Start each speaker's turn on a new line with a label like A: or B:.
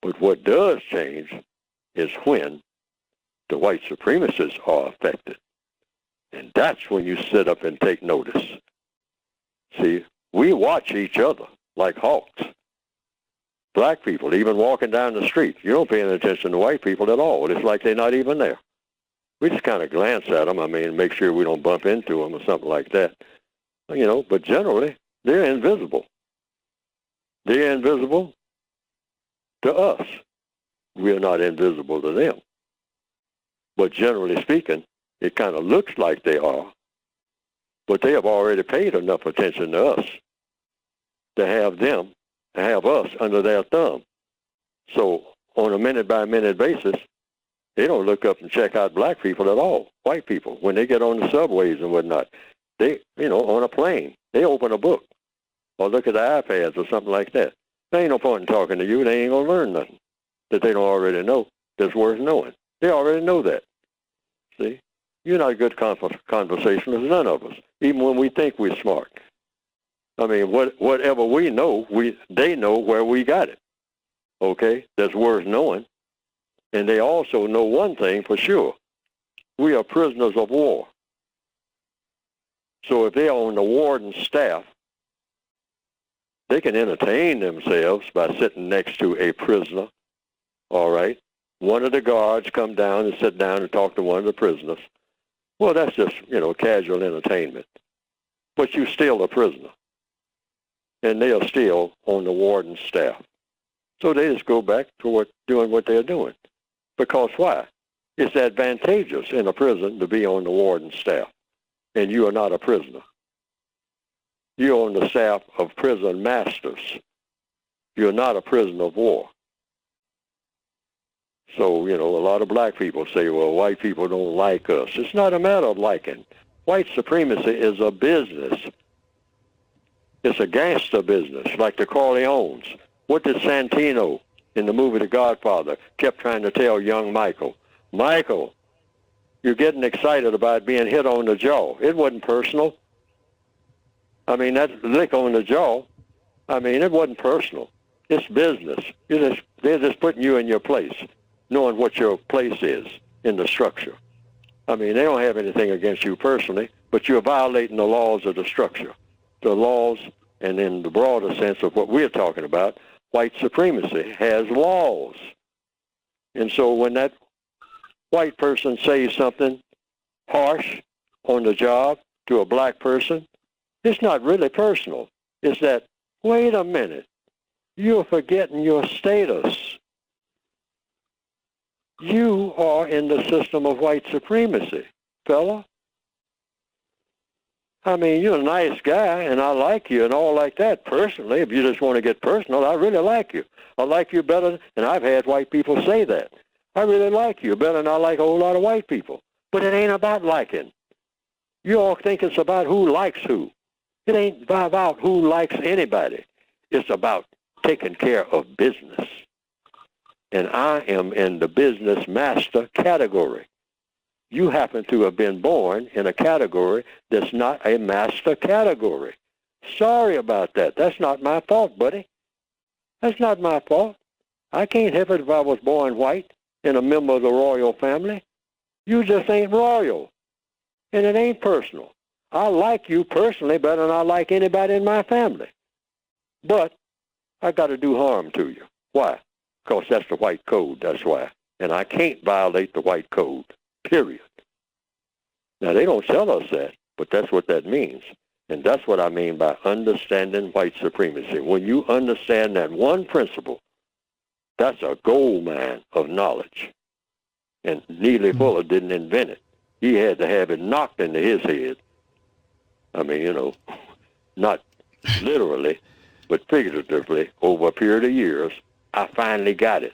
A: But what does change is when the white supremacists are affected. And that's when you sit up and take notice. See, we watch each other like hawks. Black people, even walking down the street, you don't pay any attention to white people at all. It's like they're not even there. We just kind of glance at them, make sure we don't bump into them or something like that. But generally, they're invisible. They're invisible to us. We're not invisible to them. But generally speaking, it kind of looks like they are, but they have already paid enough attention to us to have us under their thumb. So on a minute-by-minute basis, they don't look up and check out black people at all, white people. When they get on the subways and whatnot, they, on a plane, they open a book or look at the iPads or something like that. There ain't no point in talking to you. They ain't going to learn nothing that they don't already know that's worth knowing. They already know that. See? You're not a good conversationalist, none of us, even when we think we're smart. Whatever we know, they know where we got it, okay? That's worth knowing. And they also know one thing for sure. We are prisoners of war. So if they're on the warden's staff, they can entertain themselves by sitting next to a prisoner, all right? One of the guards come down and sit down and talk to one of the prisoners. Well, that's just, casual entertainment. But you're still a prisoner. And they are still on the warden's staff. So they just go back to doing what they're doing. Because why? It's advantageous in a prison to be on the warden's staff. And you are not a prisoner. You're on the staff of prison masters. You're not a prisoner of war. So, a lot of black people say, well, white people don't like us. It's not a matter of liking. White supremacy is a business. It's a gangster business, like the Corleones. What did Santino in the movie The Godfather kept trying to tell young Michael? Michael, you're getting excited about being hit on the jaw. It wasn't personal. That lick on the jaw, it wasn't personal. It's business. They're just putting you in your place, knowing what your place is in the structure. They don't have anything against you personally, but you're violating the laws of the structure. The laws, and in the broader sense of what we're talking about, white supremacy has laws. And so when that white person says something harsh on the job to a black person, it's not really personal. It's that, wait a minute, you're forgetting your status. You are in the system of white supremacy, fella. You're a nice guy, and I like you and all like that. Personally, if you just want to get personal, I really like you. I like you better, and I've had white people say that. I really like you better than I like a whole lot of white people. But it ain't about liking. You all think it's about who likes who. It ain't about who likes anybody. It's about taking care of business. And I am in the business master category. You happen to have been born in a category that's not a master category. Sorry about that. That's not my fault, buddy. That's not my fault. I can't help it if I was born white and a member of the royal family. You just ain't royal. And it ain't personal. I like you personally better than I like anybody in my family. But I got to do harm to you. Why? Because that's the white code, that's why. And I can't violate the white code, period. Now, they don't tell us that, but that's what that means. And that's what I mean by understanding white supremacy. When you understand that one principle, that's a gold mine of knowledge. And Neely Fuller didn't invent it. He had to have it knocked into his head. Not literally, but figuratively, over a period of years, I finally got it.